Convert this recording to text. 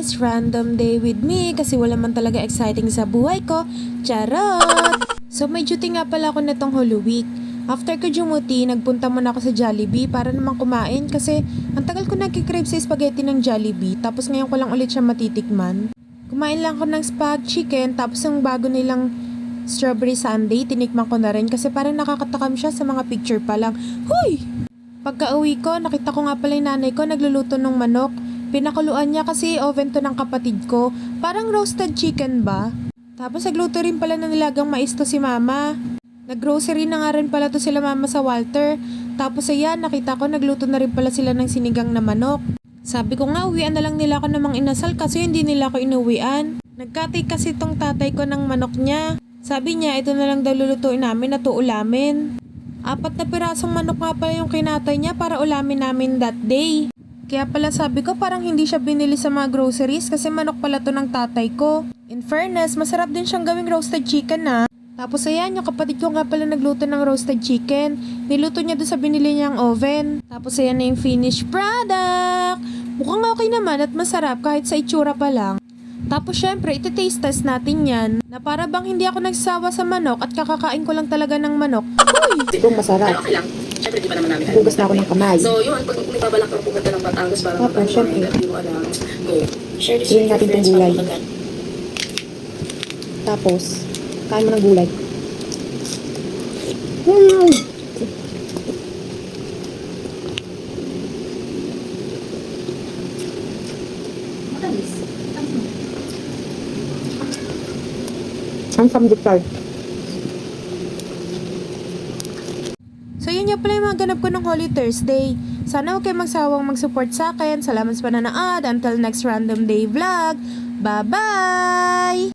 next random day with me kasi wala man talaga exciting sa buhay ko. Charot! So may duty nga pala ako netong Holy Week. After ko dumuti, nagpunta muna ako sa Jollibee para naman kumain kasi ang tagal ko nagkikrave sa spaghetti ng Jollibee tapos ngayon ko lang ulit siya matitikman. Kumain lang ako ng spag chicken tapos yung bago nilang strawberry sundae, tinikman ko na rin kasi parang nakakatakam siya sa mga picture pa lang. Huy! Pagka-uwi ko, nakita ko nga pala yung nanay ko nagluluto ng manok. Pinakuluan niya kasi oven to ng kapatid ko. Parang roasted chicken ba? Tapos nagluto rin pala ng nilagang mais to si mama. Naggrocery na nga rin pala to sila mama sa Walter. Tapos ayan, nakita ko nagluto na rin pala sila ng sinigang na manok. Sabi ko nga, uwian na lang nila ako namang inasal kasi hindi nila ako inuwian. Nagkatay kasi tong tatay ko ng manok niya. Sabi niya, ito na lang daw lulutuin namin at uulamin. 4 na pirasong manok nga pala yung kinatay niya para ulamin namin that day. Kaya pala sabi ko parang hindi siya binili sa mga groceries kasi manok pala to ng tatay ko. In fairness, masarap din siyang gawing roasted chicken na. Tapos ayan, yung kapatid ko nga pala nagluto ng roasted chicken. Niluto niya doon sa binili niyang oven. Tapos ayan na yung finished product. Mukhang okay naman at masarap kahit sa itsura pa lang. Tapos syempre, iti-taste test natin yan na para bang hindi ako nagsawa sa manok at kakakain ko lang talaga ng manok. Uy! Kung masarap. Okay lang. Siyempre, di pa naman namin. Hugas na ako ng kamay. So, yun, pag may babalak kang pupunta ng Batangas, parang Opo, syempre. Hindi mo alam. Go. Share this Gawin with your natin friends. tong gulay. Pag Tapos, kain mo ng gulay. Ang samgyupsal. So yun nga pala yung mga ganap ko ng Holy Thursday. Sana huwag kayo magsawang mag-support sa akin. Salamat sa panonood. Until next random day vlog. Bye-bye!